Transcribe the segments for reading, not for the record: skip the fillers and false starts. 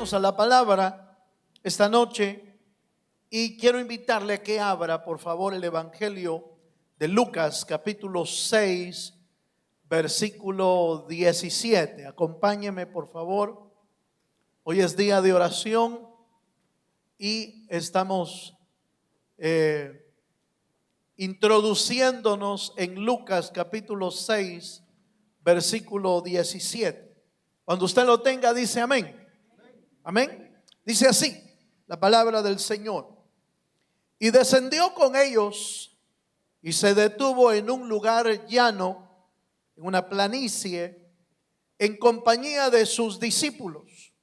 Vamos a la palabra esta noche y quiero invitarle a que abra, por favor, el Evangelio de Lucas, capítulo 6, versículo 17. Acompáñeme, por favor. Hoy es día de oración y estamos introduciéndonos en Lucas, capítulo 6, versículo 17. Cuando usted lo tenga, dice amén. Amén. Dice así la palabra del Señor. Y descendió con ellos y se detuvo en un lugar llano, en una planicie, en compañía de sus discípulos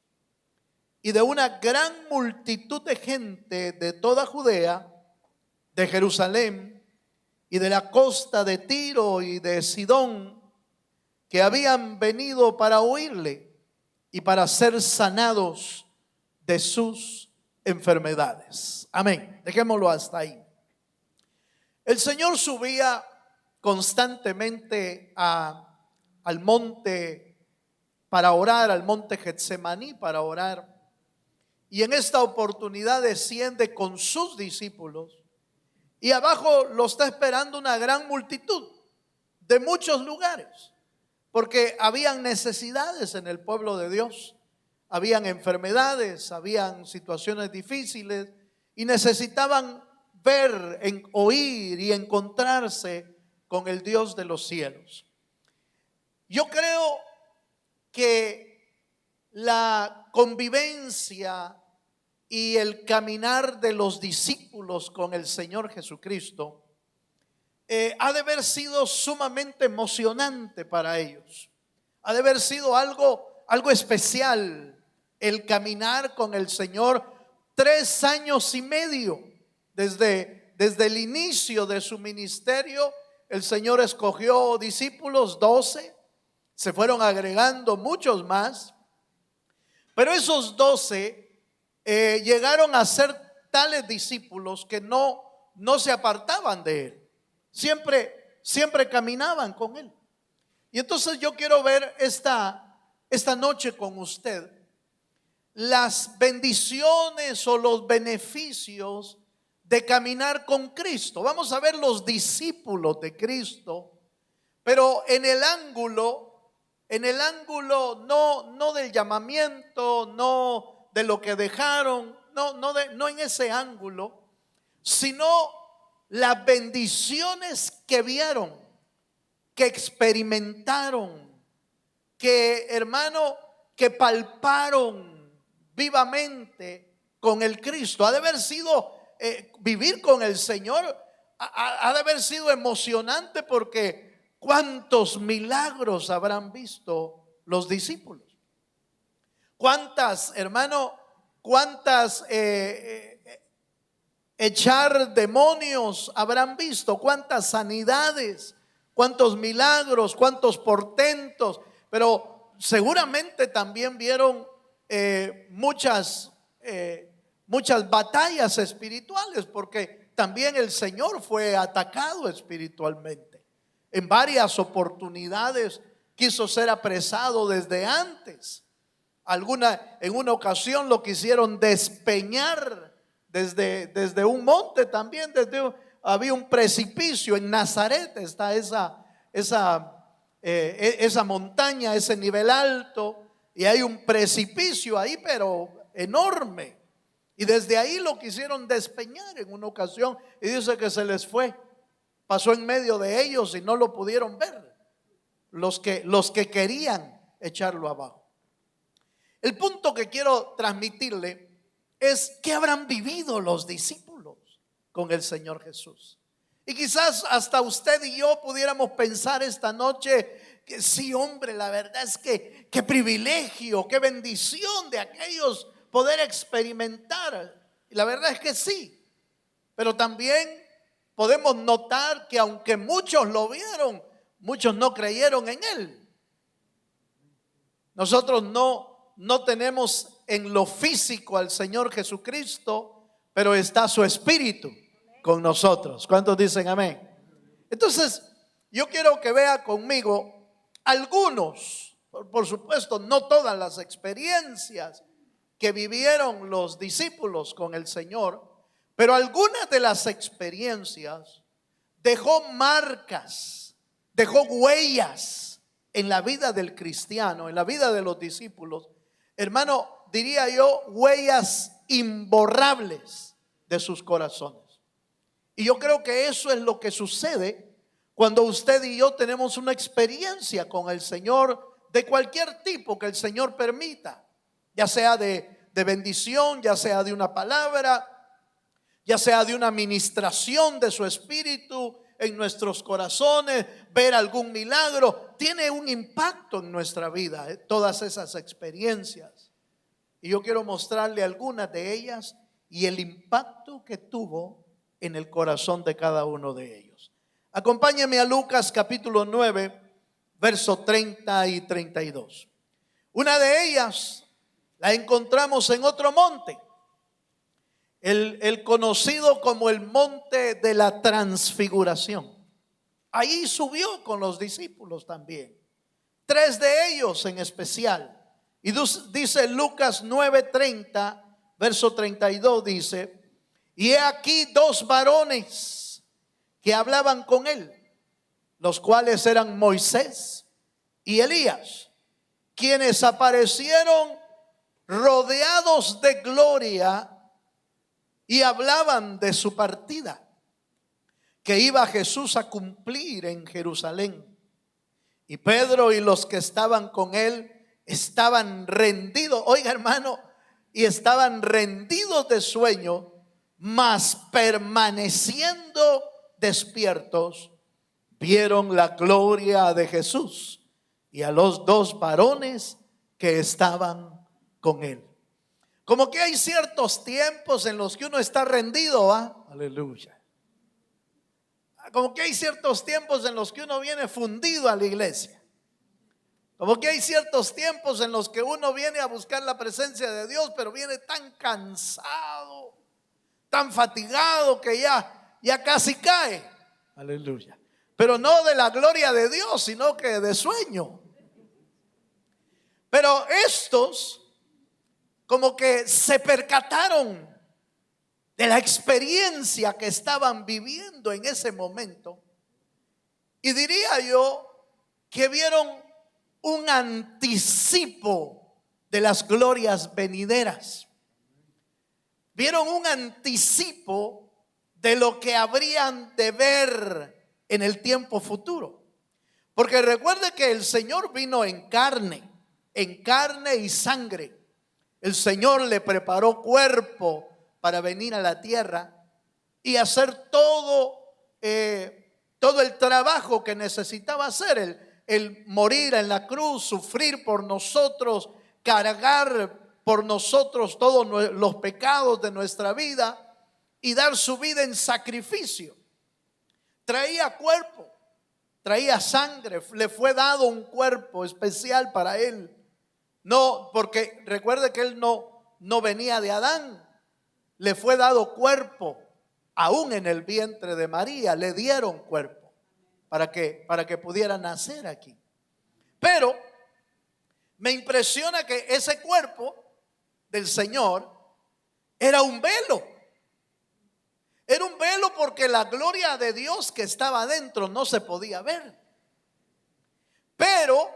y de una gran multitud de gente de toda Judea, de Jerusalén y de la costa de Tiro y de Sidón, que habían venido para oírle y para ser sanados de sus enfermedades. Amén. Dejémoslo hasta ahí. El Señor subía constantemente al monte para orar, al monte Getsemaní para orar. Y en esta oportunidad desciende con sus discípulos. Y abajo lo está esperando una gran multitud de muchos lugares. Porque habían necesidades en el pueblo de Dios, habían enfermedades, habían situaciones difíciles y necesitaban ver, oír y encontrarse con el Dios de los cielos. Yo creo que la convivencia y el caminar de los discípulos con el Señor Jesucristo ha de haber sido sumamente emocionante para ellos. Ha de haber sido algo especial el caminar con el Señor 3 años y medio. Desde el inicio de su ministerio, el Señor escogió discípulos, 12. Se fueron agregando muchos más. Pero esos 12 llegaron a ser tales discípulos que no se apartaban de Él. Siempre caminaban con Él. Y entonces yo quiero ver esta noche con usted las bendiciones o los beneficios de caminar con Cristo. Vamos a ver los discípulos de Cristo, pero en el ángulo no del llamamiento, no de lo que dejaron, no en ese ángulo, sino las bendiciones que vieron, que experimentaron, que que palparon vivamente con el Cristo. Ha de haber sido vivir con el Señor, ha de haber sido emocionante, porque cuántos milagros habrán visto los discípulos. Cuántas echar demonios habrán visto, cuántas sanidades, cuántos milagros, cuántos portentos, pero seguramente también vieron muchas batallas espirituales, porque también el Señor fue atacado espiritualmente. En varias oportunidades quiso ser apresado desde antes. En una ocasión lo quisieron despeñar desde un monte también, había un precipicio en Nazaret, está esa montaña, ese nivel alto, y hay un precipicio ahí, pero enorme, y desde ahí lo quisieron despeñar en una ocasión, y dice que se les fue, pasó en medio de ellos y no lo pudieron ver, los que querían echarlo abajo. El punto que quiero transmitirle es qué habrán vivido los discípulos con el Señor Jesús. Y quizás hasta usted y yo pudiéramos pensar esta noche que sí, hombre, la verdad es que qué privilegio, qué bendición de aquellos poder experimentar. Y la verdad es que sí, pero también podemos notar que aunque muchos lo vieron, muchos no creyeron en Él. Nosotros no tenemos en lo físico al Señor Jesucristo, pero está su Espíritu con nosotros. ¿Cuántos dicen amén? Entonces, yo quiero que vea conmigo algunos, por supuesto, no todas las experiencias, que vivieron los discípulos con el Señor, pero algunas de las experiencias dejó marcas, dejó huellas en la vida del cristiano, en la vida de los discípulos. Hermano, diría yo, huellas imborrables de sus corazones. Y yo creo que eso es lo que sucede cuando usted y yo tenemos una experiencia con el Señor de cualquier tipo que el Señor permita, ya sea de bendición, ya sea de una palabra, ya sea de una ministración de su espíritu en nuestros corazones, ver algún milagro. Tiene un impacto en nuestra vida, todas esas experiencias. Y yo quiero mostrarle algunas de ellas y el impacto que tuvo en el corazón de cada uno de ellos. Acompáñeme a Lucas capítulo 9, verso 30 y 32. Una de ellas la encontramos en otro monte, el conocido como el monte de la transfiguración. Ahí subió con los discípulos también, 3 de ellos en especial. Y dice Lucas 9:30, verso 32, dice: y he aquí 2 varones que hablaban con él, los cuales eran Moisés y Elías, quienes aparecieron rodeados de gloria y hablaban de su partida, que iba Jesús a cumplir en Jerusalén. Y Pedro y los que estaban con él estaban rendidos, oiga hermano, y estaban rendidos de sueño, mas permaneciendo despiertos, vieron la gloria de Jesús y a los 2 varones que estaban con él. Como que hay ciertos tiempos en los que uno está rendido, ¿ah? Aleluya. Como que hay ciertos tiempos en los que uno viene fundido a la iglesia. Como que hay ciertos tiempos en los que uno viene a buscar la presencia de Dios, pero viene tan cansado, tan fatigado que ya casi cae. Aleluya. Pero no de la gloria de Dios, sino que de sueño. Pero estos como que se percataron de la experiencia que estaban viviendo en ese momento. Y diría yo que vieron un anticipo de las glorias venideras. Vieron un anticipo de lo que habrían de ver en el tiempo futuro. Porque recuerde que el Señor vino en carne y sangre. El Señor le preparó cuerpo para venir a la tierra y hacer todo el trabajo que necesitaba hacer, el morir en la cruz, sufrir por nosotros, cargar por nosotros todos los pecados de nuestra vida y dar su vida en sacrificio. Traía cuerpo, traía sangre, le fue dado un cuerpo especial para él. No, porque recuerde que él no venía de Adán, le fue dado cuerpo, aún en el vientre de María le dieron cuerpo para que pudiera nacer aquí. Pero me impresiona que ese cuerpo del Señor era un velo. Era un velo porque la gloria de Dios que estaba adentro no se podía ver. Pero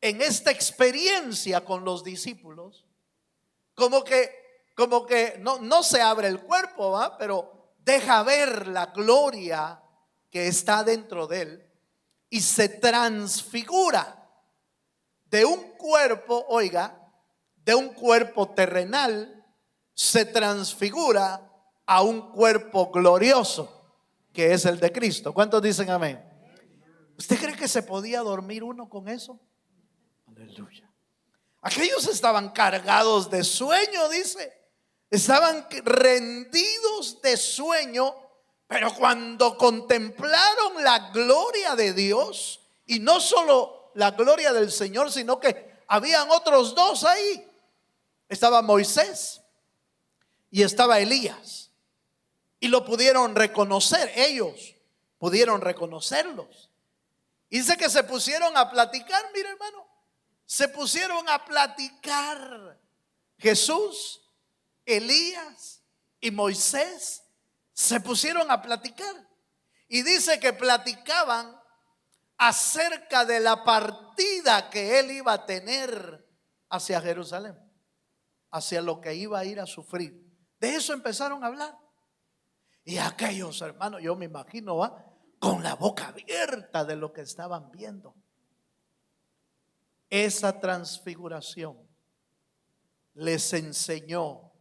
en esta experiencia con los discípulos, como que no se abre el cuerpo, ¿va? Pero deja ver la gloria que está dentro de él y se transfigura de un cuerpo, oiga, de un cuerpo terrenal, se transfigura a un cuerpo glorioso que es el de Cristo. ¿Cuántos dicen amén? ¿Usted cree que se podía dormir uno con eso? Aleluya. Aquellos estaban cargados de sueño, dice. Estaban rendidos de sueño, pero cuando contemplaron la gloria de Dios, y no solo la gloria del Señor, sino que habían otros 2 ahí. Estaba Moisés y estaba Elías. Y lo pudieron reconocer, ellos pudieron reconocerlos. Y dice que se pusieron a platicar, mire hermano. Se pusieron a platicar Jesús, Elías y Moisés se pusieron a platicar. Y dice que platicaban acerca de la partida que él iba a tener hacia Jerusalén, hacia lo que iba a ir a sufrir. De eso empezaron a hablar. Y aquellos hermanos, yo me imagino, con la boca abierta de lo que estaban viendo. Esa transfiguración les enseñó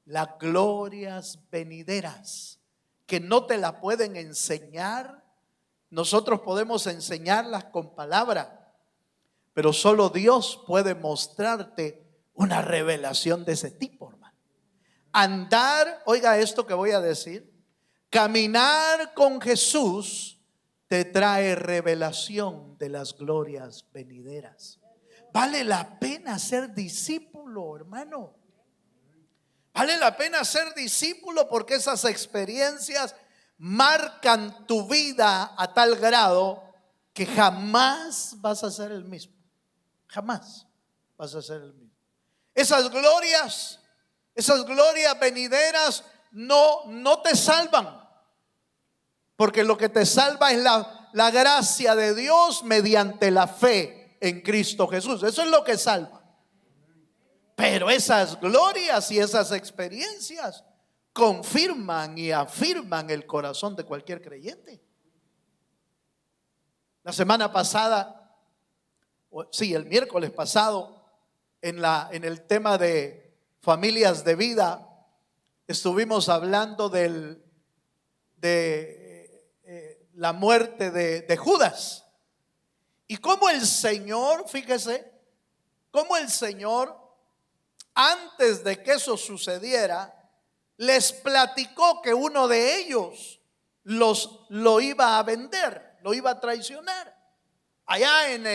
las glorias venideras, que no te la pueden enseñar. Nosotros podemos enseñarlas con palabras, pero solo Dios puede mostrarte una revelación de ese tipo, hermano. Andar, oiga esto que voy a decir, caminar con Jesús te trae revelación de las glorias venideras. Vale la pena ser discípulo, hermano. Vale la pena ser discípulo porque esas experiencias marcan tu vida a tal grado que jamás vas a ser el mismo. Jamás vas a ser el mismo. Esas glorias venideras no te salvan. Porque lo que te salva es la gracia de Dios mediante la fe en Cristo Jesús. Eso es lo que salva. Pero esas glorias y esas experiencias confirman y afirman el corazón de cualquier creyente. La semana pasada, el miércoles pasado, en el tema de familias de vida, estuvimos hablando de la muerte de Judas. Y cómo el Señor, fíjese, cómo el Señor, antes de que eso sucediera, les platicó que uno de ellos lo iba a vender, lo iba a traicionar. Allá en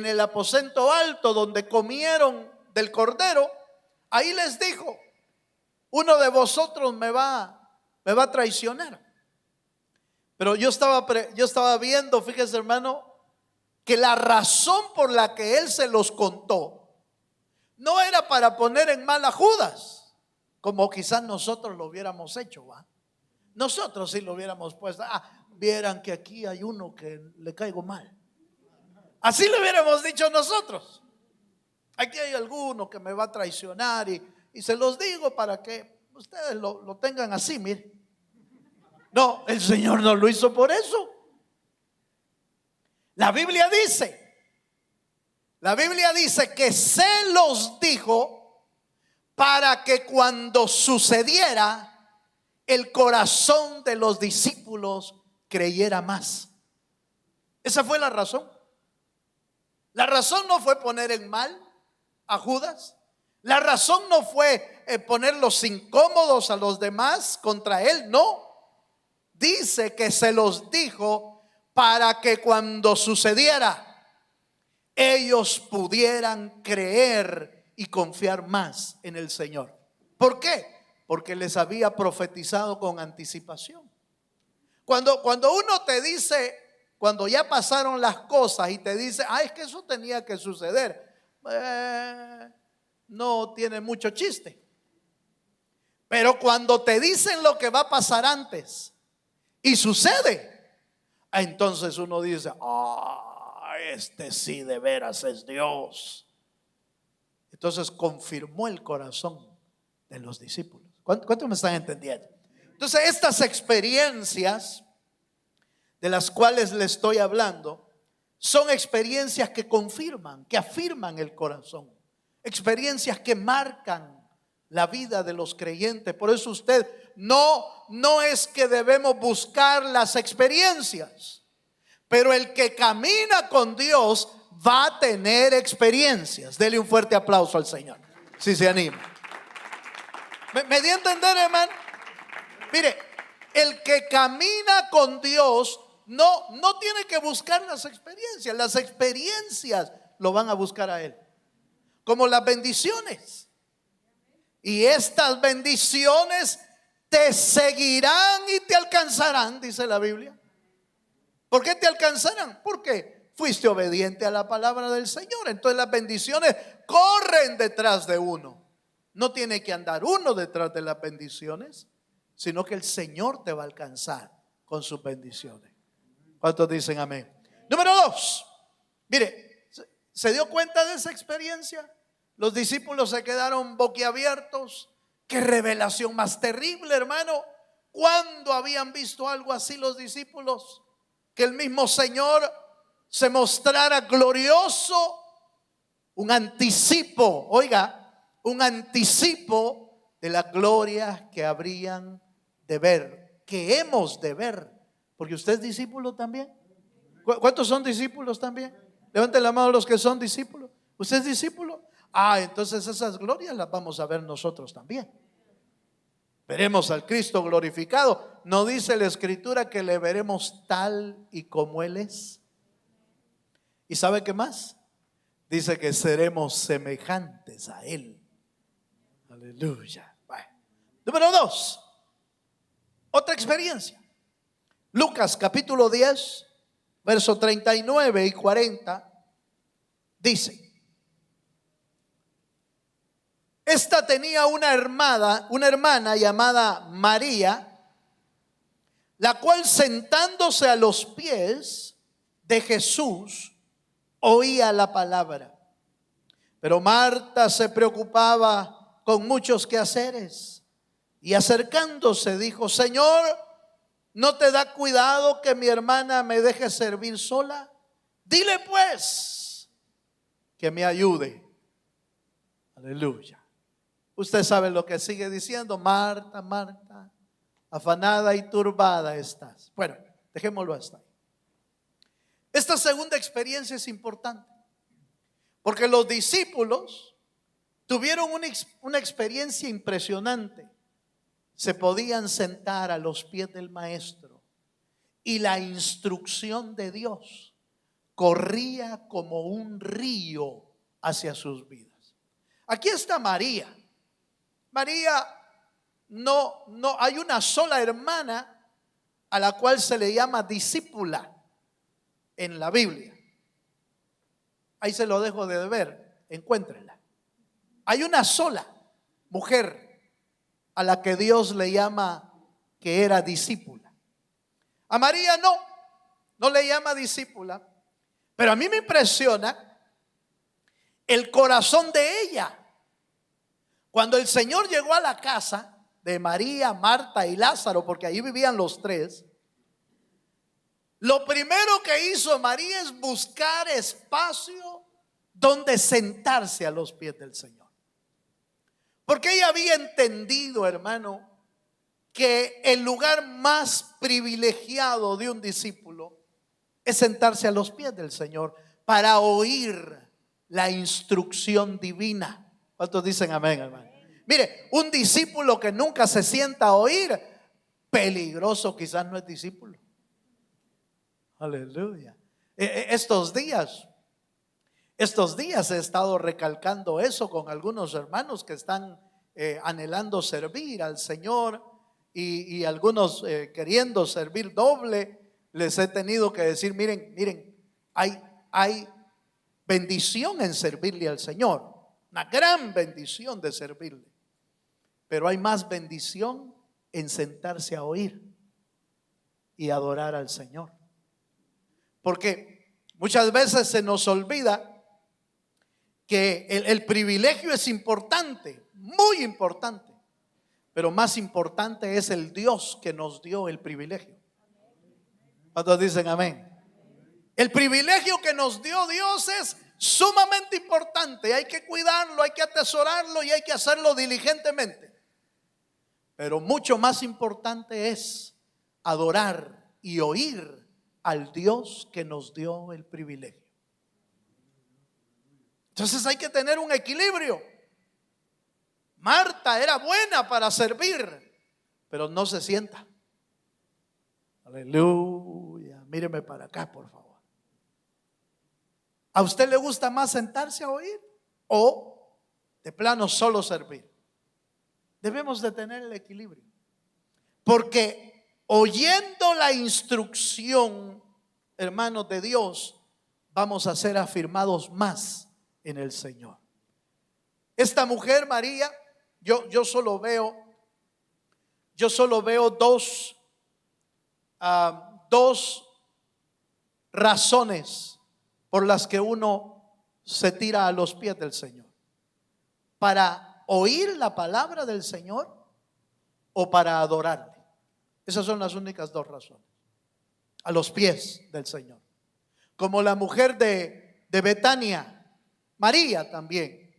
el aposento alto donde comieron del cordero, ahí les dijo: uno de vosotros me va a traicionar. Pero yo estaba viendo, fíjese hermano, que la razón por la que él se los contó no era para poner en mal a Judas, como quizás nosotros lo hubiéramos hecho, ¿va? Nosotros sí lo hubiéramos puesto. Vieran que aquí hay uno que le caigo mal. Así lo hubiéramos dicho nosotros. Aquí hay alguno que me va a traicionar y se los digo para que ustedes lo tengan así, mire. No, el Señor no lo hizo por eso. La Biblia dice que se los dijo para que cuando sucediera, el corazón de los discípulos creyera más. Esa fue la razón. La razón no fue poner en mal a Judas. La razón no fue ponerlos incómodos a los demás contra él, no. Dice que se los dijo para que cuando sucediera, ellos pudieran creer y confiar más en el Señor. ¿Por qué? Porque les había profetizado con anticipación. Cuando uno te dice, cuando ya pasaron las cosas y te dice, es que eso tenía que suceder, no tiene mucho chiste. Pero cuando te dicen lo que va a pasar antes y sucede, entonces uno dice, este sí de veras es Dios. Entonces confirmó el corazón de los discípulos. ¿Cuántos me están entendiendo? Entonces estas experiencias de las cuales le estoy hablando son experiencias que confirman, que afirman el corazón, experiencias que marcan la vida de los creyentes. Por eso usted no es que debemos buscar las experiencias, pero el que camina con Dios va a tener experiencias. Dele un fuerte aplauso al Señor, si se anima. ¿Me di a entender, hermano? Mire, el que camina con Dios no tiene que buscar las experiencias lo van a buscar a Él, como las bendiciones. Y estas bendiciones te seguirán y te alcanzarán, dice la Biblia. ¿Por qué te alcanzarán? Porque fuiste obediente a la palabra del Señor. Entonces las bendiciones corren detrás de uno. No tiene que andar uno detrás de las bendiciones, sino que el Señor te va a alcanzar con sus bendiciones. ¿Cuántos dicen amén? Número 2. Mire, ¿se dio cuenta de esa experiencia? Los discípulos se quedaron boquiabiertos. Qué revelación más terrible, hermano. ¿Cuándo habían visto algo así los discípulos? Que el mismo Señor se mostrara glorioso. Un anticipo, oiga, un anticipo de la gloria que habrían de ver, que hemos de ver. Porque usted es discípulo también. ¿Cuántos son discípulos también? Levanten la mano los que son discípulos. ¿Usted es discípulo? Entonces esas glorias las vamos a ver nosotros también. Veremos al Cristo glorificado. ¿No dice la Escritura que le veremos tal y como Él es? ¿Y sabe qué más? Dice que seremos semejantes a Él. Aleluya. Bueno. Número 2. Otra experiencia. Lucas capítulo 10, verso 39 y 40. Dice: esta tenía una hermana llamada María, la cual sentándose a los pies de Jesús oía la palabra. Pero Marta se preocupaba con muchos quehaceres y acercándose dijo: Señor, ¿no te da cuidado que mi hermana me deje servir sola? Dile pues que me ayude. Aleluya. Usted sabe lo que sigue diciendo: Marta, Marta, afanada y turbada estás. Bueno, dejémoslo hasta ahí. Esta segunda experiencia es importante, porque los discípulos tuvieron una experiencia impresionante. Se podían sentar a los pies del maestro y la instrucción de Dios corría como un río hacia sus vidas. Aquí está María. María, no hay una sola hermana a la cual se le llama discípula en la Biblia. Ahí se lo dejo de ver, encuéntrenla. Hay una sola mujer a la que Dios le llama que era discípula. A María no le llama discípula, pero a mí me impresiona el corazón de ella. Cuando el Señor llegó a la casa de María, Marta y Lázaro, porque ahí vivían los tres, lo primero que hizo María es buscar espacio donde sentarse a los pies del Señor. Porque ella había entendido, hermano, que el lugar más privilegiado de un discípulo es sentarse a los pies del Señor para oír la instrucción divina. ¿Cuántos dicen amén, hermano? Mire, un discípulo que nunca se sienta a oír, peligroso, quizás no es discípulo. Aleluya. Estos días he estado recalcando eso con algunos hermanos que están anhelando servir al Señor y algunos queriendo servir doble. Les he tenido que decir: miren, hay bendición en servirle al Señor, una gran bendición de servirle, pero hay más bendición en sentarse a oír y adorar al Señor. Porque muchas veces se nos olvida que el privilegio es importante, muy importante, pero más importante es el Dios que nos dio el privilegio. ¿Cuántos dicen amén? El privilegio que nos dio Dios es sumamente importante. Hay que cuidarlo, hay que atesorarlo y hay que hacerlo diligentemente. Pero mucho más importante es adorar y oír al Dios que nos dio el privilegio. Entonces hay que tener un equilibrio. Marta era buena para servir, pero no se sienta. Aleluya. Míreme para acá, por favor. ¿A usted le gusta más sentarse a oír o de plano solo servir? Debemos de tener el equilibrio, porque oyendo la instrucción, hermanos, de Dios, vamos a ser afirmados más en el Señor. Esta mujer María, yo solo veo dos razones por las que uno se tira a los pies del Señor: para oír la palabra del Señor o para adorarle. Esas son las únicas dos razones. A los pies del Señor. Como la mujer de Betania, María también,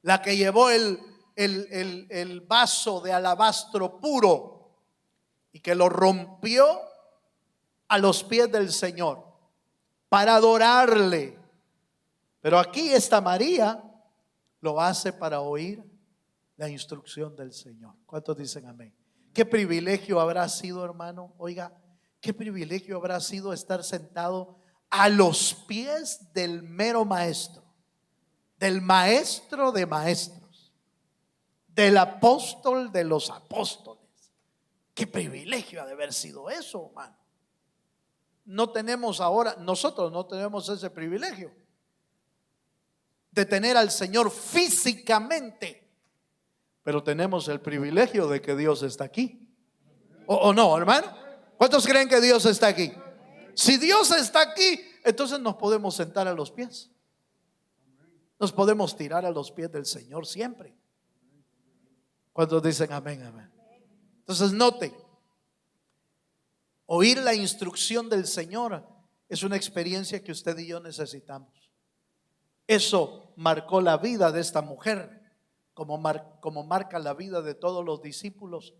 la que llevó el vaso de alabastro puro y que lo rompió a los pies del Señor para adorarle. Pero aquí esta María lo hace para oír la instrucción del Señor. ¿Cuántos dicen amén? Qué privilegio habrá sido, hermano. Oiga, qué privilegio habrá sido estar sentado a los pies del mero maestro, del maestro de maestros, del apóstol de los apóstoles. Qué privilegio ha de haber sido eso, hermano. No tenemos ahora, nosotros no tenemos ese privilegio de tener al Señor físicamente, pero tenemos el privilegio de que Dios está aquí. ¿O no, hermano? ¿Cuántos creen que Dios está aquí? Si Dios está aquí, entonces nos podemos sentar a los pies. Nos podemos tirar a los pies del Señor siempre. ¿Cuántos dicen amén, amén? Entonces note, oír la instrucción del Señor es una experiencia que usted y yo necesitamos. Eso marcó la vida de esta mujer, como marca la vida de todos los discípulos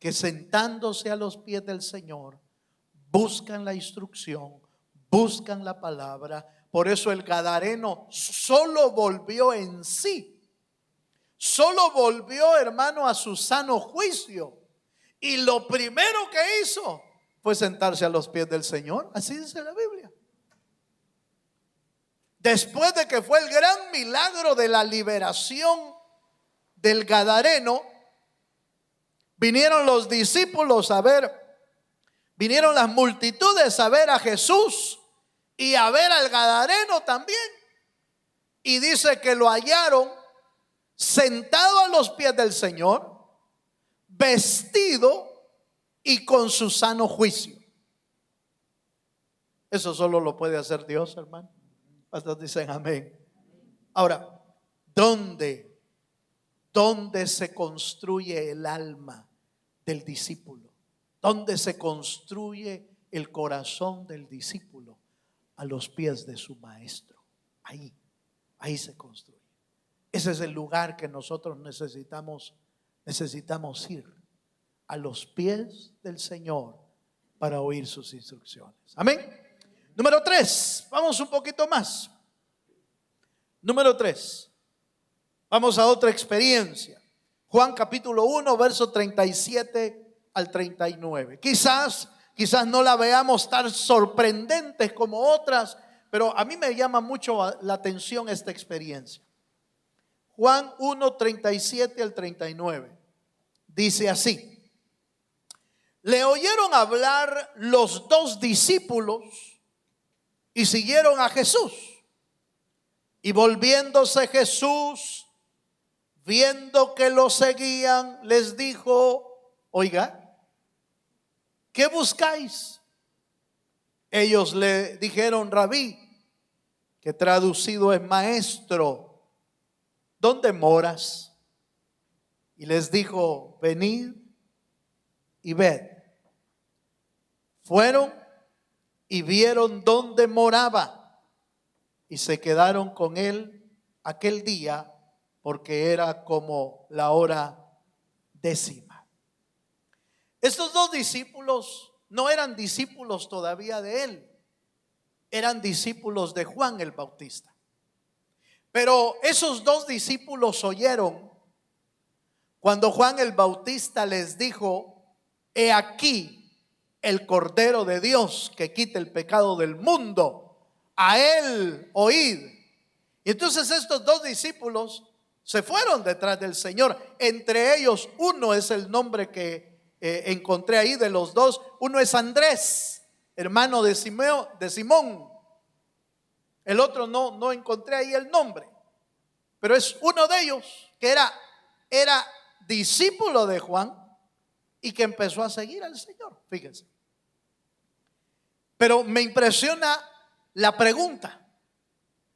que sentándose a los pies del Señor buscan la instrucción, buscan la palabra. Por eso el gadareno solo volvió en sí, solo volvió, hermano, a su sano juicio, y lo primero que hizo fue sentarse a los pies del Señor. Así dice la Biblia. Después de que fue el gran milagro de la liberación del gadareno, vinieron los discípulos a ver, vinieron las multitudes a ver a Jesús y a ver al gadareno también. Y dice que lo hallaron sentado a los pies del Señor, vestido y con su sano juicio. Eso solo lo puede hacer Dios, hermano. Hasta dicen amén. Ahora, ¿dónde se construye el alma del discípulo? ¿Dónde se construye el corazón del discípulo? A los pies de su maestro. Ahí se construye. Ese es el lugar que nosotros necesitamos ir, a los pies del Señor, para oír sus instrucciones. Amén. Número 3, vamos un poquito más. Número 3, vamos a otra experiencia. Juan capítulo 1, verso 37 al 39. Quizás no la veamos tan sorprendentes como otras, pero a mí me llama mucho la atención esta experiencia. Juan 1, 37 al 39. Dice así: le oyeron hablar los dos discípulos y siguieron a Jesús. Y volviéndose Jesús, viendo que lo seguían, les dijo: oiga, ¿qué buscáis? Ellos le dijeron: Rabí, que traducido es maestro, ¿dónde moras? Y les dijo: venid y ved. Fueron y vieron dónde moraba y se quedaron con él aquel día, porque era como la hora 10:00. Estos dos discípulos no eran discípulos todavía de él, eran discípulos de Juan el Bautista. Pero esos dos discípulos oyeron cuando Juan el Bautista les dijo: he aquí el Cordero de Dios que quita el pecado del mundo, a él oíd. Y entonces estos dos discípulos se fueron detrás del Señor. Entre ellos, uno es el nombre que encontré ahí de los dos. Uno es Andrés, hermano de Simón. El otro no encontré ahí el nombre, pero es uno de ellos que era discípulo de Juan y que empezó a seguir al Señor. Fíjense. Pero me impresiona la pregunta: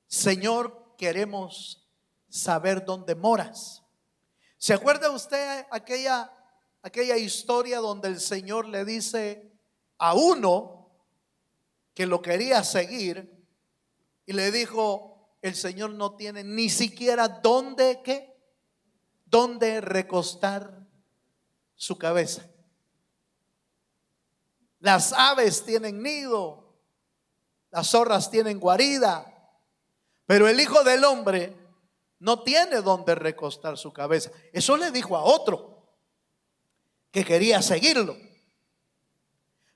Señor, queremos saber dónde moras. ¿Se acuerda usted aquella historia donde el Señor le dice a uno que lo quería seguir y le dijo, el Señor no tiene ni siquiera dónde recostar su cabeza? Las aves tienen nido, las zorras tienen guarida, pero el Hijo del Hombre no tiene dónde recostar su cabeza. Eso le dijo a otro que quería seguirlo.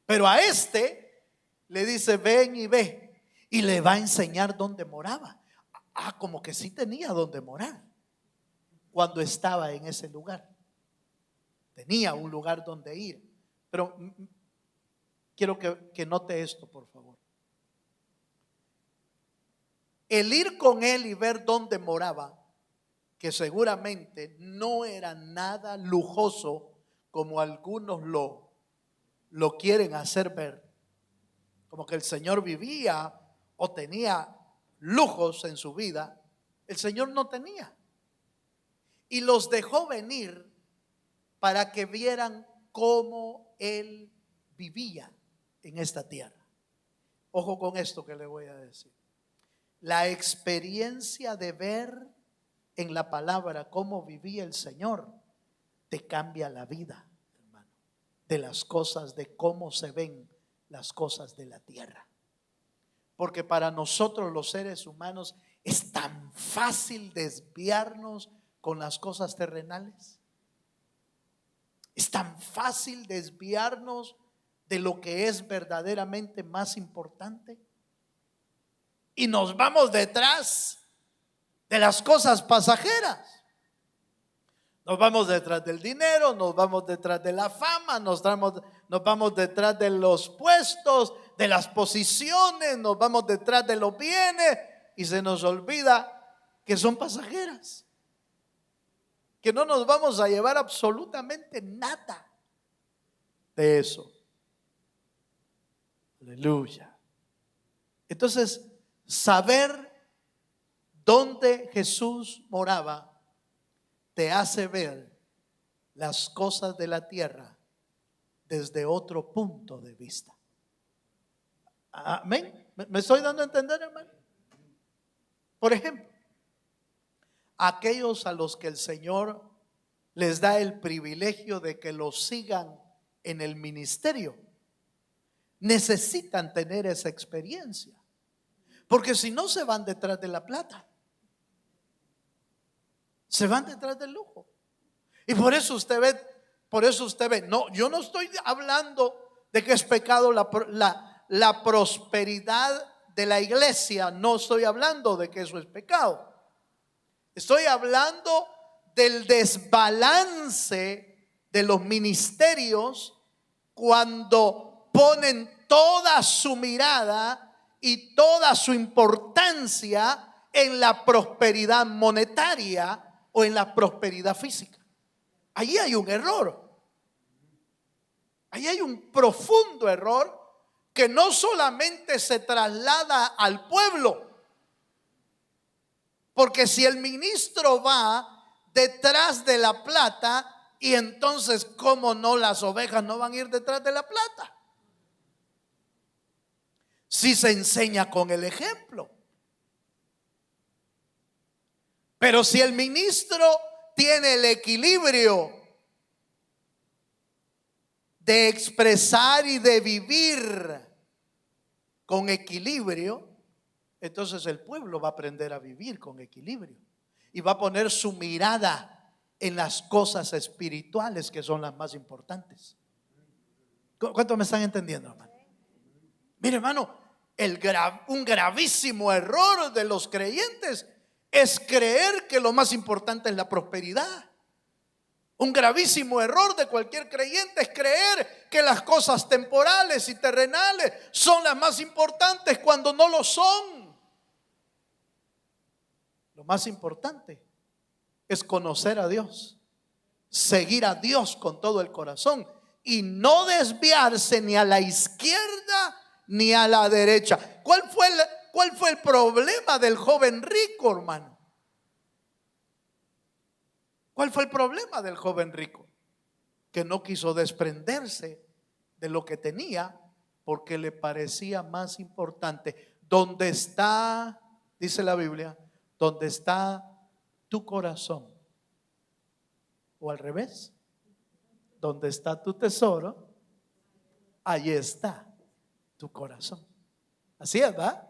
Pero a este le dice, ven y ve, y le va a enseñar dónde moraba. Como que sí tenía dónde morar cuando estaba en ese lugar. Tenía un lugar donde ir. Pero quiero que note esto, por favor. El ir con él y ver dónde moraba, que seguramente no era nada lujoso como algunos lo quieren hacer ver, como que el Señor vivía o tenía lujos en su vida. El Señor no tenía, y los dejó venir para que vieran cómo él vivía en esta tierra. Ojo con esto que le voy a decir. La experiencia de ver en la palabra cómo vivía el Señor te cambia la vida, hermano, de las cosas, de cómo se ven las cosas de la tierra. Porque para nosotros los seres humanos es tan fácil desviarnos con las cosas terrenales. Es tan fácil desviarnos de lo que es verdaderamente más importante. Y nos vamos detrás de las cosas pasajeras. Nos vamos detrás del dinero, nos vamos detrás de la fama, nos vamos detrás de los puestos, de las posiciones, nos vamos detrás de los bienes, y se nos olvida que son pasajeras, que no nos vamos a llevar absolutamente nada de eso. Aleluya. Entonces, saber dónde Jesús moraba te hace ver las cosas de la tierra desde otro punto de vista. Amén. ¿Me estoy dando a entender, hermano? Por ejemplo, aquellos a los que el Señor les da el privilegio de que los sigan en el ministerio, necesitan tener esa experiencia, porque si no se van detrás de la plata, se van detrás del lujo. Y por eso usted ve, no, yo no estoy hablando de que es pecado la prosperidad de la iglesia, no estoy hablando de que eso es pecado. Estoy hablando del desbalance de los ministerios cuando ponen toda su mirada y toda su importancia en la prosperidad monetaria o en la prosperidad física. Allí hay un error. Allí hay un profundo error que no solamente se traslada al pueblo. Porque si el ministro va detrás de la plata, y entonces, ¿cómo no las ovejas no van a ir detrás de la plata? Si se enseña con el ejemplo. Pero si el ministro tiene el equilibrio de expresar y de vivir con equilibrio, entonces el pueblo va a aprender a vivir con equilibrio y va a poner su mirada en las cosas espirituales, que son las más importantes. ¿Cuántos me están entendiendo, hermano? Mire, hermano, un gravísimo error de los creyentes es creer que lo más importante es la prosperidad. Un gravísimo error de cualquier creyente es creer que las cosas temporales y terrenales son las más importantes cuando no lo son. Lo más importante es conocer a Dios, seguir a Dios con todo el corazón y no desviarse ni a la izquierda ni a la derecha. ¿Cuál fue el problema del joven rico, hermano? ¿Cuál fue el problema del joven rico? Que no quiso desprenderse de lo que tenía porque le parecía más importante. ¿Dónde está, dice la Biblia, dónde está tu corazón? O al revés, donde está tu tesoro, ahí está tu corazón. Así es, ¿verdad?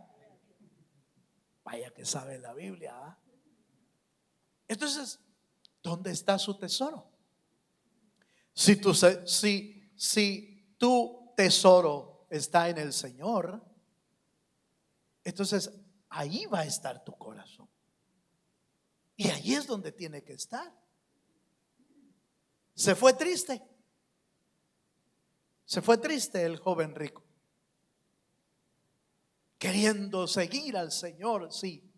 Vaya que sabe la Biblia, ¿verdad? Entonces, ¿dónde está su tesoro? Si tu tesoro está en el Señor, entonces ahí va a estar tu corazón. Y ahí es donde tiene que estar. Se fue triste el joven rico, queriendo seguir al Señor, sí,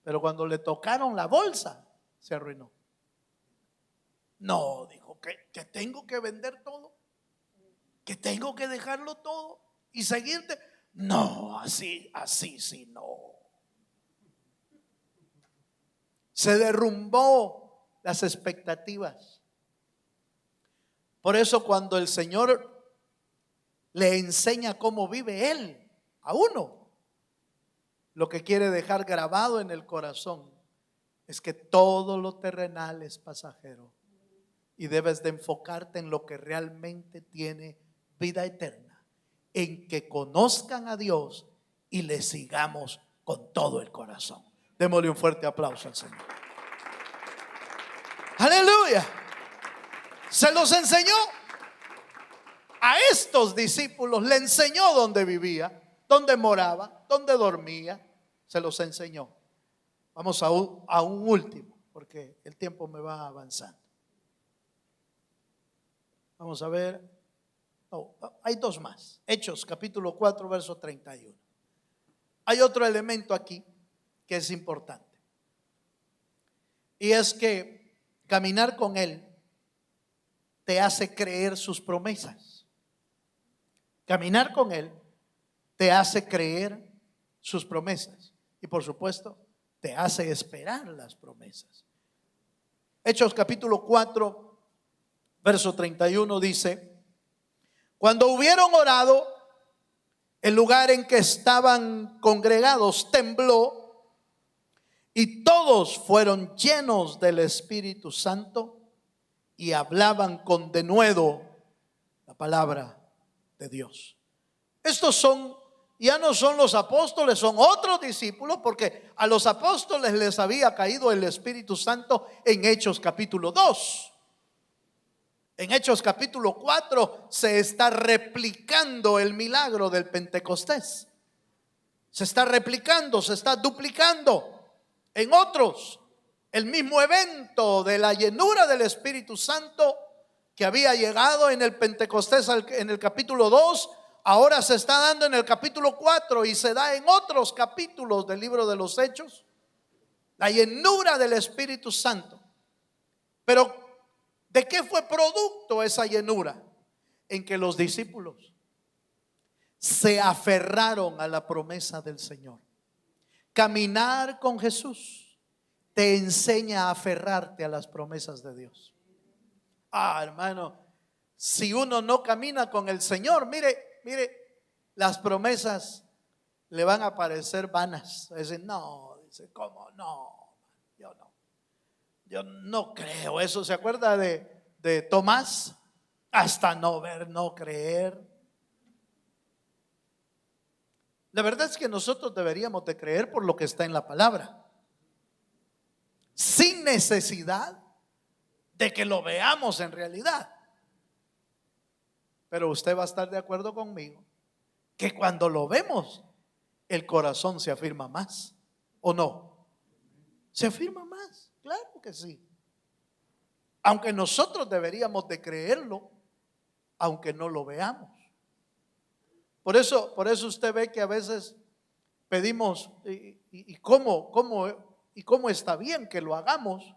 pero cuando le tocaron la bolsa, se arruinó. No, dijo que tengo que vender todo, que tengo que dejarlo todo y seguirte. No, así sí, no. Se derrumbó las expectativas. Por eso cuando el Señor le enseña cómo vive Él a uno, lo que quiere dejar grabado en el corazón es que todo lo terrenal es pasajero y debes de enfocarte en lo que realmente tiene vida eterna, en que conozcan a Dios y le sigamos con todo el corazón. Démosle un fuerte aplauso al Señor. Aleluya. Se los enseñó a estos discípulos, le enseñó dónde vivía, dónde moraba, dónde dormía. Se los enseñó. Vamos a un último, porque el tiempo me va avanzando. Vamos a ver. Hay dos más. Hechos capítulo 4 verso 31. Hay otro elemento aquí que es importante, y es que caminar con Él te hace creer sus promesas. Caminar con Él te hace creer sus promesas y por supuesto te hace esperar las promesas. Hechos capítulo 4 verso 31 dice: cuando hubieron orado, el lugar en que estaban congregados tembló y todos fueron llenos del Espíritu Santo y hablaban con denuedo la palabra de Dios. Estos ya no son los apóstoles, son otros discípulos, porque a los apóstoles les había caído el Espíritu Santo en Hechos capítulo 2. En Hechos capítulo 4 se está replicando el milagro del Pentecostés. Se está replicando, se está duplicando en otros. El mismo evento de la llenura del Espíritu Santo que había llegado en el Pentecostés en el capítulo 2, ahora se está dando en el capítulo 4 y se da en otros capítulos del libro de los Hechos. La llenura del Espíritu Santo. Pero ¿de qué fue producto esa llenura? En que los discípulos se aferraron a la promesa del Señor. Caminar con Jesús te enseña a aferrarte a las promesas de Dios. Hermano, si uno no camina con el Señor, mire, las promesas le van a parecer vanas. Dicen, no, dice, ¿cómo? No, yo no creo eso. ¿Se acuerda de Tomás? Hasta no ver, no creer. La verdad es que nosotros deberíamos de creer por lo que está en la palabra, sin necesidad de que lo veamos en realidad. Pero usted va a estar de acuerdo conmigo que cuando lo vemos, el corazón se afirma más, ¿o no? Se afirma más, claro que sí. Aunque nosotros deberíamos de creerlo, aunque no lo veamos. Por eso usted ve que a veces pedimos, ¿y cómo y cómo está bien que lo hagamos.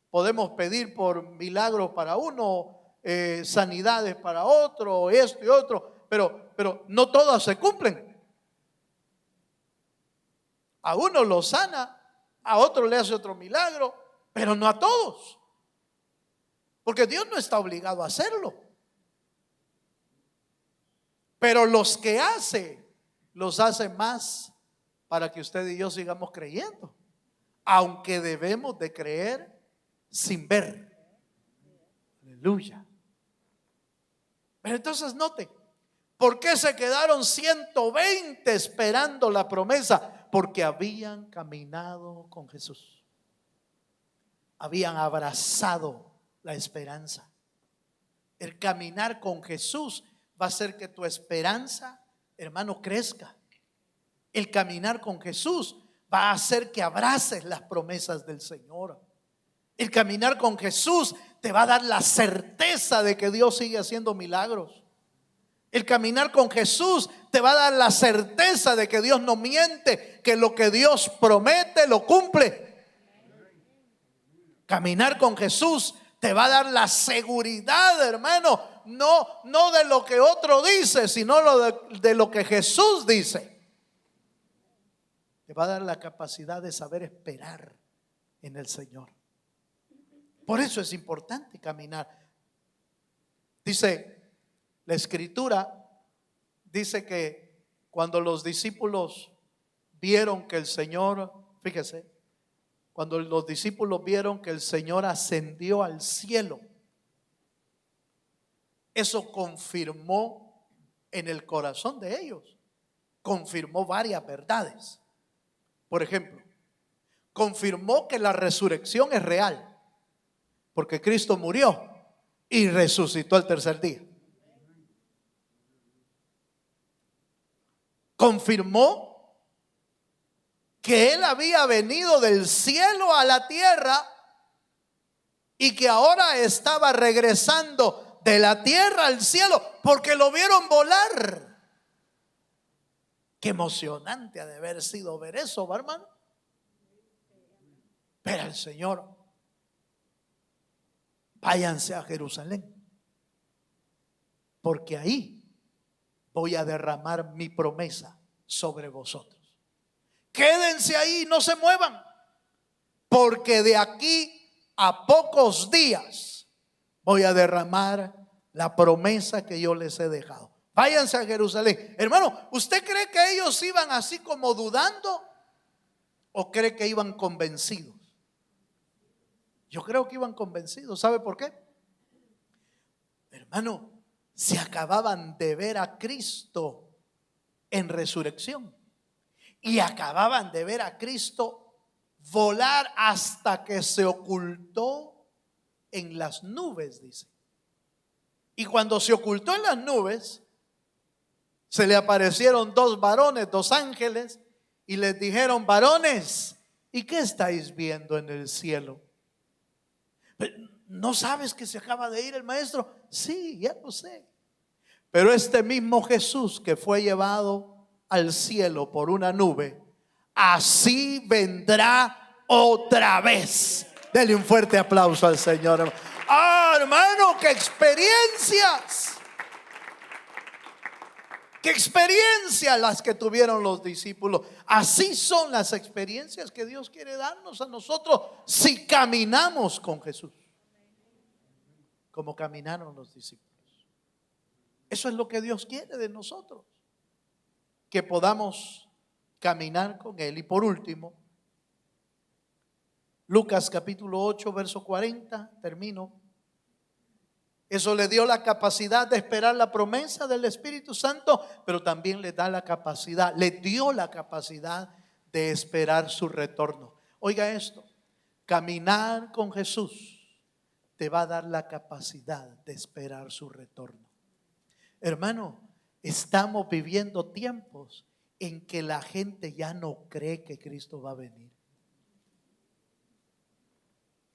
Podemos pedir por milagros para uno, sanidades para otro, esto y otro, pero no todas se cumplen. A uno lo sana, a otro le hace otro milagro, pero no a todos, porque Dios no está obligado a hacerlo. Pero los que hace, los hace más para que usted y yo sigamos creyendo, aunque debemos de creer sin ver. Aleluya. Pero entonces note, ¿por qué se quedaron 120 esperando la promesa? Porque habían caminado con Jesús, habían abrazado la esperanza. El caminar con Jesús va a hacer que tu esperanza, hermano, crezca. El caminar con Jesús va a hacer que abraces las promesas del Señor. El caminar con Jesús te va a dar la certeza de que Dios sigue haciendo milagros. El caminar con Jesús te va a dar la certeza de que Dios no miente, que lo que Dios promete lo cumple. Caminar con Jesús te va a dar la seguridad, hermano, no de lo que otro dice, sino de lo que Jesús dice. Te va a dar la capacidad de saber esperar en el Señor. Por eso es importante caminar. Dice la Escritura, dice que cuando los discípulos vieron que el Señor, fíjese, cuando los discípulos vieron que el Señor ascendió al cielo, eso confirmó en el corazón de ellos, confirmó varias verdades. Por ejemplo, confirmó que la resurrección es real, porque Cristo murió y resucitó al tercer día. Confirmó que Él había venido del cielo a la tierra y que ahora estaba regresando de la tierra al cielo, porque lo vieron volar. Qué emocionante ha de haber sido ver eso, ¿va, hermano? Pero el Señor, váyanse a Jerusalén, porque ahí voy a derramar mi promesa sobre vosotros. Quédense ahí, no se muevan, porque de aquí a pocos días voy a derramar la promesa que yo les he dejado. Váyanse a Jerusalén. Hermano, ¿usted cree que ellos iban así como dudando o cree que iban convencidos? Yo creo que iban convencidos. ¿Sabe por qué? Hermano, se acababan de ver a Cristo en resurrección y acababan de ver a Cristo volar hasta que se ocultó en las nubes, dice. Y cuando se ocultó en las nubes, se le aparecieron dos varones, dos ángeles, y les dijeron: varones, ¿y qué estáis viendo en el cielo? ¿No sabes que se acaba de ir el maestro? Sí, ya lo sé. Pero este mismo Jesús que fue llevado al cielo por una nube, así vendrá otra vez. Denle un fuerte aplauso al Señor. ¡Ah, hermano, qué experiencias! ¡Qué experiencias las que tuvieron los discípulos! Así son las experiencias que Dios quiere darnos a nosotros si caminamos con Jesús, como caminaron los discípulos. Eso es lo que Dios quiere de nosotros, que podamos caminar con Él. Y por último, Lucas capítulo 8, verso 40, termino. Eso le dio la capacidad de esperar la promesa del Espíritu Santo, pero también le da la capacidad, le dio la capacidad de esperar su retorno. Oiga esto, caminar con Jesús te va a dar la capacidad de esperar su retorno. Hermano, estamos viviendo tiempos en que la gente ya no cree que Cristo va a venir.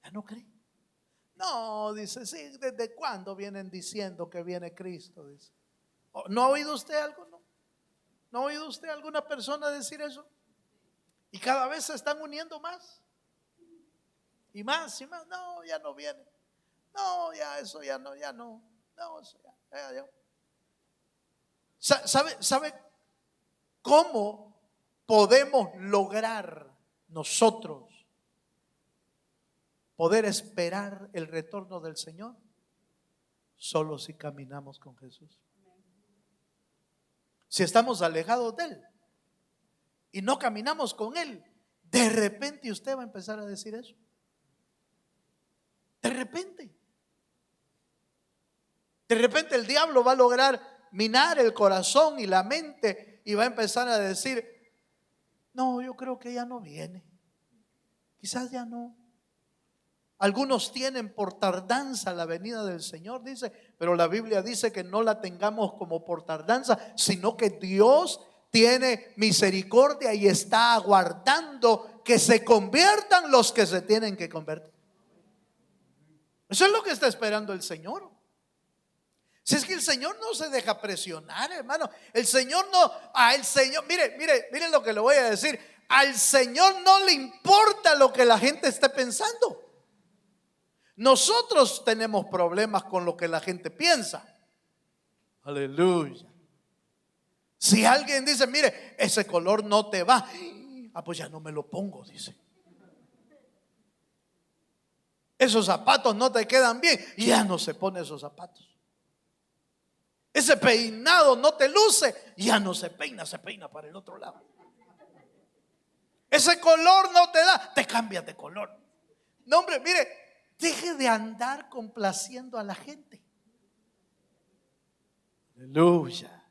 Ya no cree. No, dice, sí, ¿desde cuándo vienen diciendo que viene Cristo? Dice. ¿No ha oído usted algo? ¿No ha oído usted alguna persona decir eso? Y cada vez se están uniendo más. Y más, no, ya no viene. No, ya eso ya no, no, eso ya. ¿Sabe cómo podemos lograr nosotros poder esperar el retorno del Señor? Solo si caminamos con Jesús. Si estamos alejados de Él y no caminamos con Él, de repente usted va a empezar a decir eso. De repente el diablo va a lograr minar el corazón y la mente y va a empezar a decir: no, yo creo que ya no viene, quizás ya no. Algunos tienen por tardanza la venida del Señor, dice, pero la Biblia dice que no la tengamos como por tardanza, sino que Dios tiene misericordia y está aguardando que se conviertan los que se tienen que convertir. Eso es lo que está esperando el Señor. Si es que el Señor no se deja presionar, hermano. El Señor no, mire lo que le voy a decir. Al Señor no le importa lo que la gente esté pensando. Nosotros tenemos problemas con lo que la gente piensa. Aleluya. Si alguien dice: mire, ese color no te va, pues ya no me lo pongo, dice. Esos zapatos no te quedan bien, ya no se pone esos zapatos. Ese peinado no te luce, ya no se peina para el otro lado. Ese color no te da, te cambias de color. No, hombre, mire, deje de andar complaciendo a la gente. Aleluya.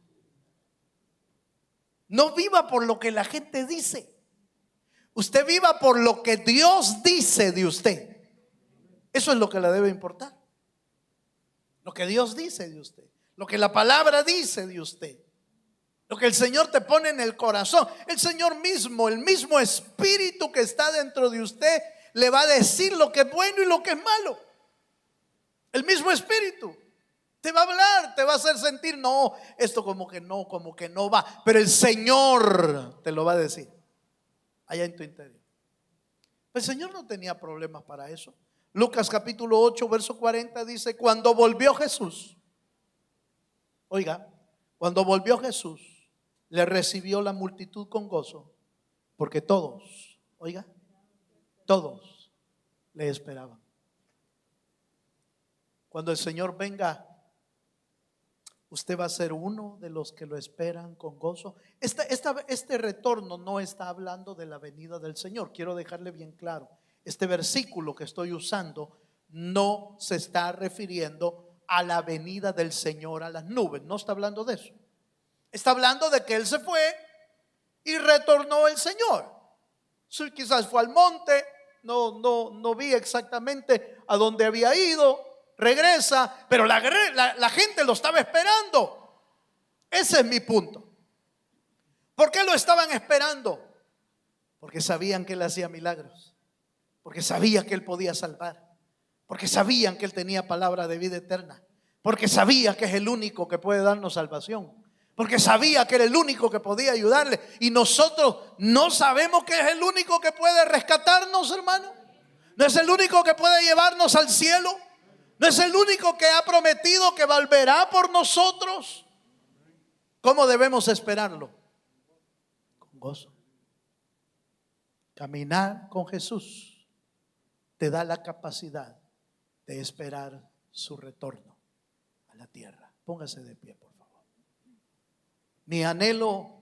No viva por lo que la gente dice. Usted viva por lo que Dios dice de usted. Eso es lo que le debe importar. Lo que Dios dice de usted. Lo que la palabra dice de usted. Lo que el Señor te pone en el corazón. El Señor mismo, el mismo espíritu que está dentro de usted, le va a decir lo que es bueno y lo que es malo. El mismo espíritu te va a hablar, te va a hacer sentir: no, esto como que no va. Pero el Señor te lo va a decir allá en tu interior. El Señor no tenía problemas para eso. Lucas capítulo 8 verso 40 dice: cuando volvió Jesús, cuando volvió Jesús, le recibió la multitud con gozo, porque todos le esperaban. Cuando el Señor venga, usted va a ser uno de los que lo esperan con gozo. Este retorno no está hablando de la venida del Señor. Quiero dejarle bien claro. Este versículo que estoy usando no se está refiriendo a la venida del Señor a las nubes. No está hablando de eso. Está hablando de que Él se fue y retornó el Señor. Sí, quizás fue al monte, no vi exactamente a dónde había ido. Regresa, pero la gente lo estaba esperando. Ese es mi punto. ¿Por qué lo estaban esperando? Porque sabían que Él hacía milagros, porque sabían que Él podía salvar, porque sabían que Él tenía palabra de vida eterna, porque sabía que es el único que puede darnos salvación, porque sabía que era el único que podía ayudarle. Y nosotros no sabemos que es el único que puede rescatarnos, hermano. No es el único que puede llevarnos al cielo. No es el único que ha prometido que volverá por nosotros. ¿Cómo debemos esperarlo? Con gozo. Caminar con Jesús te da la capacidad de esperar su retorno a la tierra. Póngase de pie, por favor. Mi anhelo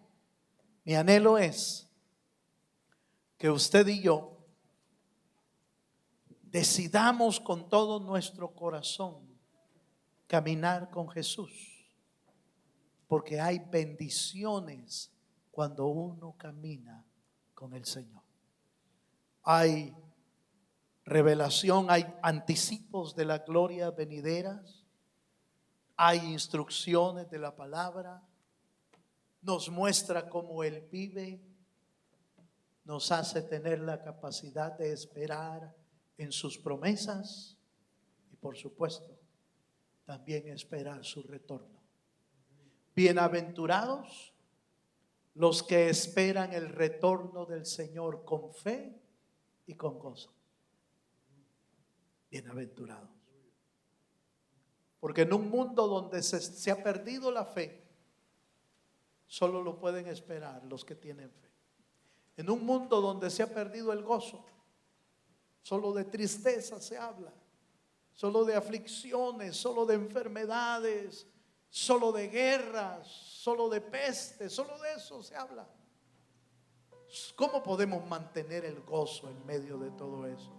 es que usted y yo decidamos con todo nuestro corazón caminar con Jesús, porque hay bendiciones cuando uno camina con el Señor. Hay revelación, hay anticipos de la gloria venideras, hay instrucciones de la palabra, nos muestra cómo Él vive, nos hace tener la capacidad de esperar en sus promesas y, por supuesto, también esperar su retorno. Bienaventurados los que esperan el retorno del Señor con fe y con gozo. bienaventurados. Porque en un mundo donde se ha perdido la fe, solo lo pueden esperar los que tienen fe. En un mundo donde se ha perdido el gozo, solo de tristeza se habla, solo de aflicciones, solo de enfermedades, solo de guerras, solo de peste, solo de eso se habla. ¿Cómo podemos mantener el gozo en medio de todo eso?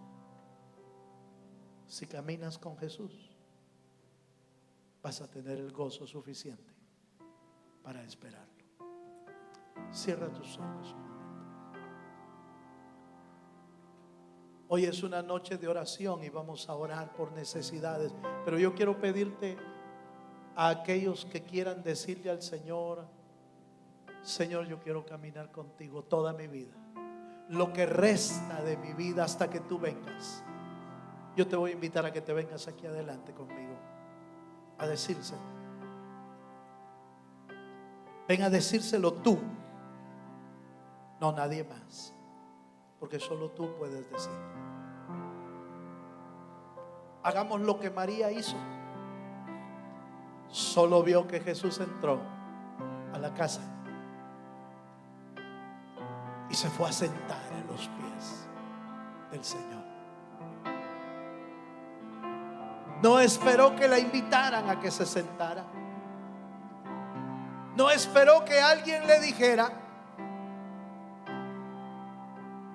Si caminas con Jesús, vas a tener el gozo suficiente para esperarlo. Cierra tus ojos un momento. Hoy es una noche de oración y vamos a orar por necesidades, pero yo quiero pedirte a aquellos que quieran decirle al Señor: Señor, yo quiero caminar contigo toda mi vida, lo que resta de mi vida hasta que tú vengas. Yo te voy a invitar a que te vengas aquí adelante conmigo a decírselo. Ven a decírselo tú, no nadie más, porque solo tú puedes decirlo. Hagamos lo que María hizo. Solo vio que Jesús entró a la casa y se fue a sentar a los pies del Señor. No esperó que la invitaran a que se sentara. No esperó que alguien le dijera.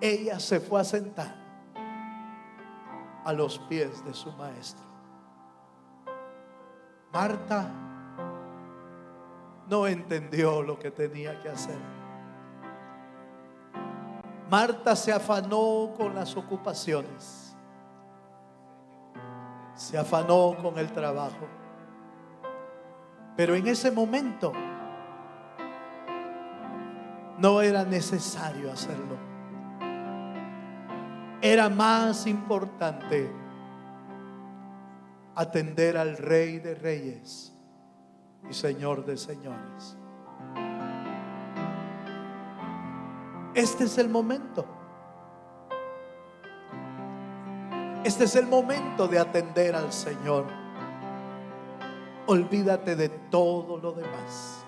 Ella se fue a sentar a los pies de su maestro. Marta no entendió lo que tenía que hacer. Marta se afanó con las ocupaciones. Se afanó con el trabajo. Pero en ese momento no era necesario hacerlo. Era más importante atender al Rey de Reyes y Señor de Señores. Este es el momento. Este es el momento de atender al Señor. Olvídate de todo lo demás.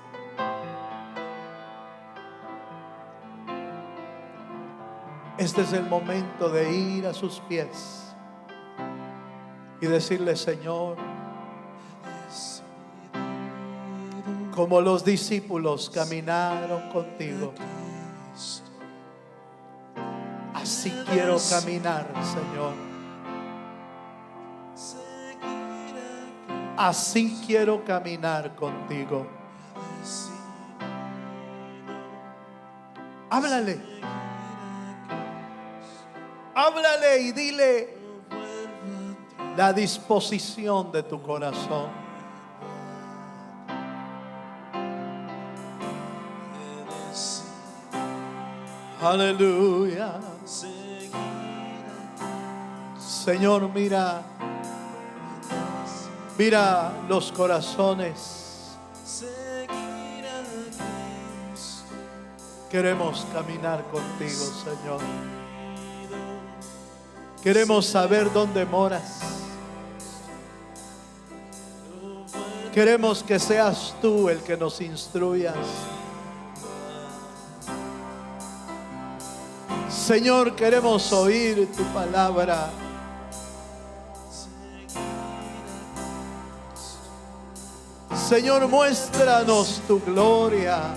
Este es el momento de ir a sus pies y decirle: Señor, como los discípulos caminaron contigo, así quiero caminar, Señor. Así quiero caminar contigo. Háblale. Háblale y dile la disposición de tu corazón. Aleluya. Señor, mira los corazones. Queremos caminar contigo, Señor. Queremos saber dónde moras. Queremos que seas tú el que nos instruyas. Señor, queremos oír tu palabra. Señor, muéstranos tu gloria.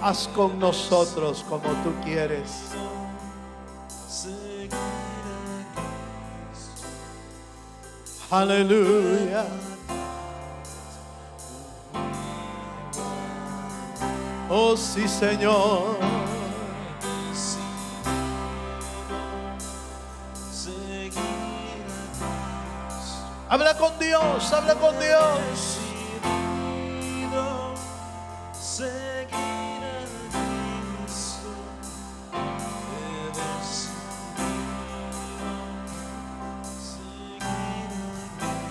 Haz con nosotros como tú quieres. Aleluya. Oh sí, Señor. Habla con Dios, habla con Dios.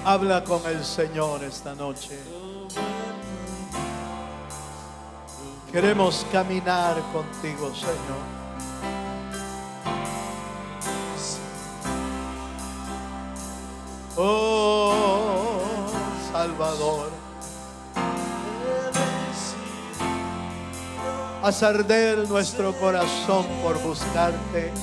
Habla con el Señor esta noche. Queremos caminar contigo, Señor. Oh, Salvador. Haz arder nuestro corazón por buscarte.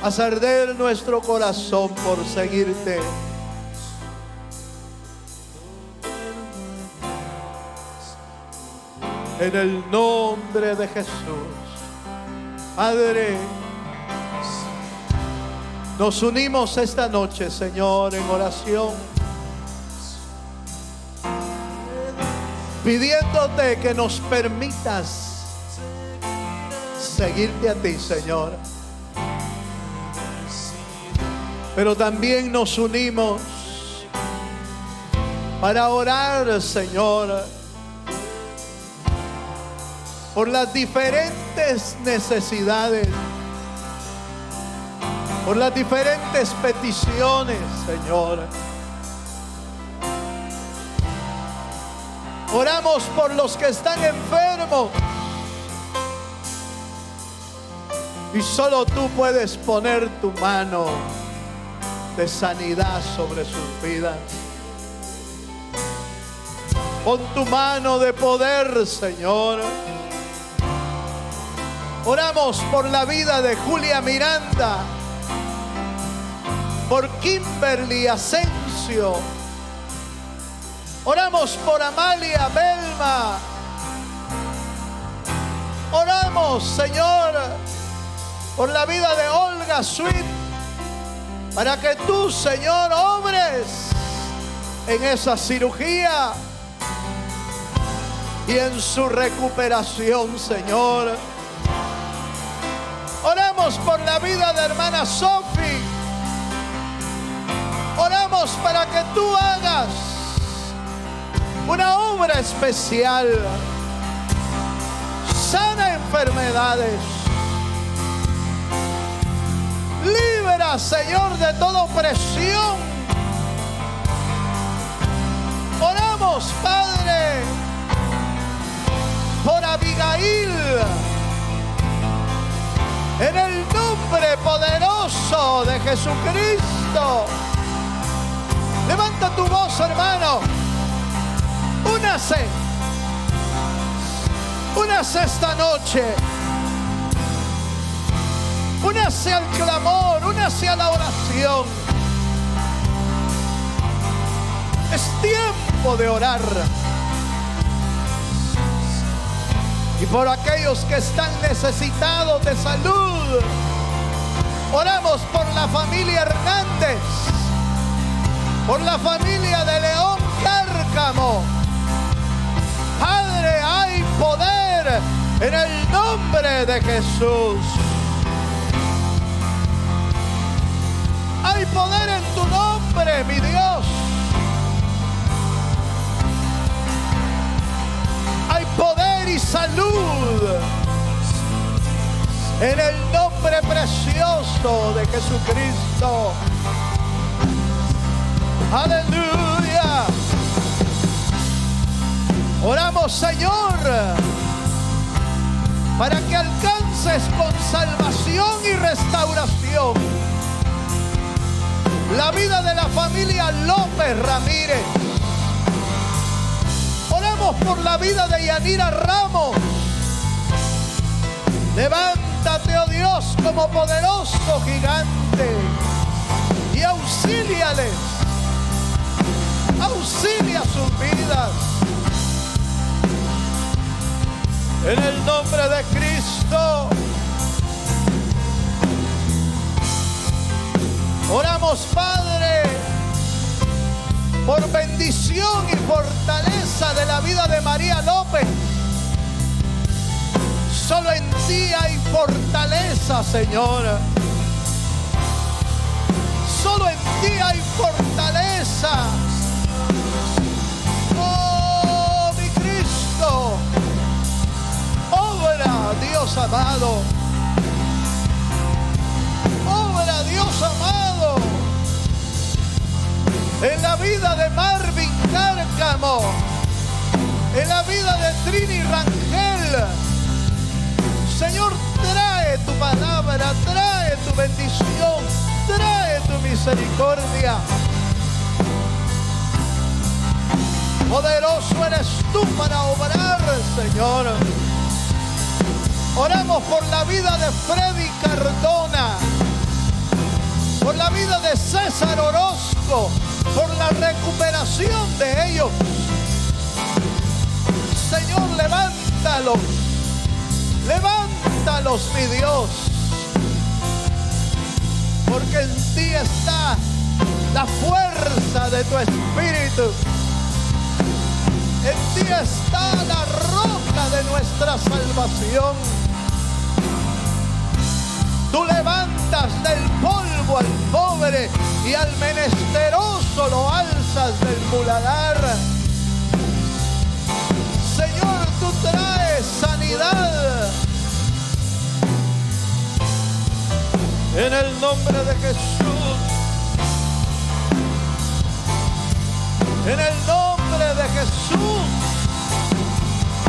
Haz arder nuestro corazón por seguirte. En el nombre de Jesús. Padre, nos unimos esta noche, Señor, en oración, pidiéndote que nos permitas seguirte a ti, Señor. Pero también nos unimos para orar, Señor, por las diferentes necesidades, por las diferentes peticiones, Señor. Oramos por los que están enfermos. Y solo tú puedes poner tu mano de sanidad sobre sus vidas. Pon tu mano de poder, Señor. Oramos por la vida de Julia Miranda, por Kimberly Asensio. Oramos por Amalia Belma. Oramos, Señor, por la vida de Olga Sweet, para que tú, Señor, obres en esa cirugía y en su recuperación, Señor. Oramos por la vida de hermana Sophie. Oramos para que tú hagas una obra especial. Sana enfermedades. Libra, Señor, de toda opresión. Oramos, Padre, por Abigail. En el nombre poderoso de Jesucristo. Levanta tu voz, hermano. Únase. Únase esta noche. Únase al clamor. Únase a la oración. Es tiempo de orar. Y por aquellos que están necesitados de salud, oramos por la familia Hernández, por la familia de León Cárcamo. Padre, hay poder en el nombre de Jesús. Hay poder en tu nombre, mi Dios. Hay poder y salud en el nombre precioso de Jesucristo. Aleluya. Oramos, Señor, para que alcances con salvación y restauración la vida de la familia López Ramírez. Oramos por la vida de Yanira Ramos. Levántate, oh Dios, como poderoso gigante y auxíliales. Auxilia sus vidas. En el nombre de Cristo. Oramos, Padre, por bendición y fortaleza de la vida de María López. Solo en ti hay fortaleza, Señor. Solo en ti hay fortaleza. Oh, mi Cristo. Obra, Dios amado. Obra, Dios amado. En la vida de Marvin Cárcamo, en la vida de Trini Rangel, Señor, trae trae tu palabra, trae tu bendición, trae tu misericordia. Poderoso eres tú para obrar, Señor. Oramos por la vida de Freddy Cardona, por la vida de César Orozco, por la recuperación de ellos. Señor, levántalos, levántalos, mi Dios, porque en ti está la fuerza de tu espíritu. En ti está la roca de nuestra salvación. Tú levantas del polvo al pobre y al menesteroso lo alzas del muladar. Señor, tú traes sanidad. En el nombre de Jesús. En el nombre de Jesús.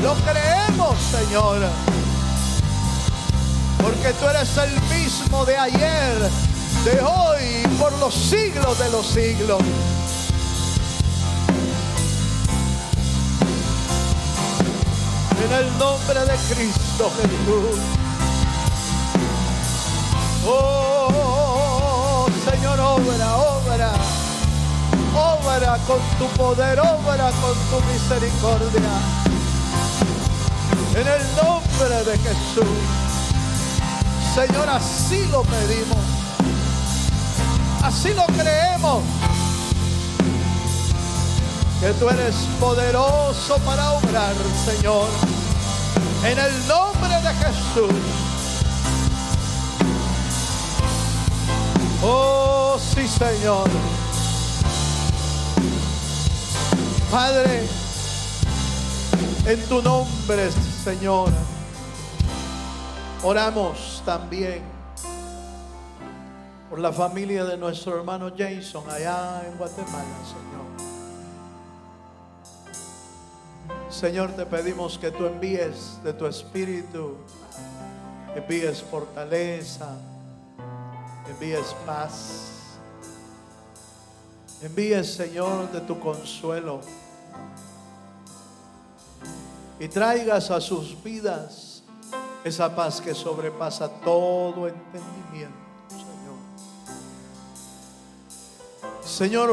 Lo creemos, Señor. Porque tú eres el mismo de ayer, de hoy y por los siglos de los siglos. En el nombre de Cristo Jesús. Oh, Señor, obra, obra. Obra con tu poder, obra con tu misericordia. En el nombre de Jesús. Señor, así lo pedimos. Así lo creemos. Que tú eres poderoso para obrar, Señor. En el nombre de Jesús. Oh, sí, Señor. Padre, en tu nombre, Señor, oramos también por la familia de nuestro hermano Jason allá en Guatemala, Señor. Señor, te pedimos que tú envíes de tu espíritu, envíes fortaleza, envíes paz, envíes, Señor, de tu consuelo y traigas a sus vidas esa paz que sobrepasa todo entendimiento, Señor. Señor,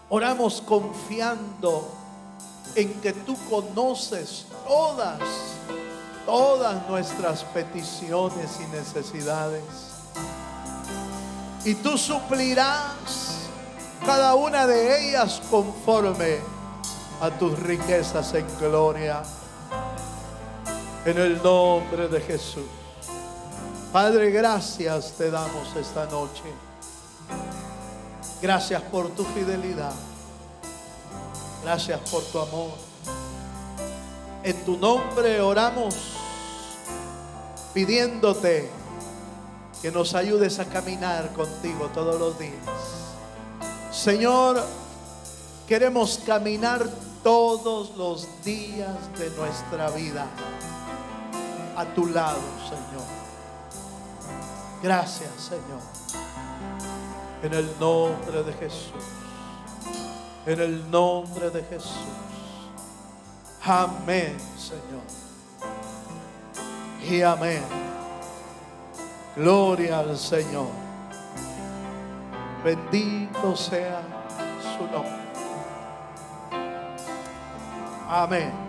oramos confiando en que tú conoces todas nuestras peticiones y necesidades. Y tú suplirás cada una de ellas conforme a tus riquezas en gloria. En el nombre de Jesús. Padre, gracias te damos esta noche. Gracias por tu fidelidad. Gracias por tu amor. En tu nombre oramos pidiéndote que nos ayudes a caminar contigo todos los días. Señor, queremos caminar todos los días de nuestra vida a tu lado, Señor. Gracias, Señor. En el nombre de Jesús. En el nombre de Jesús. Amén, Señor. Y amén. Gloria al Señor. Bendito sea su nombre. Amén.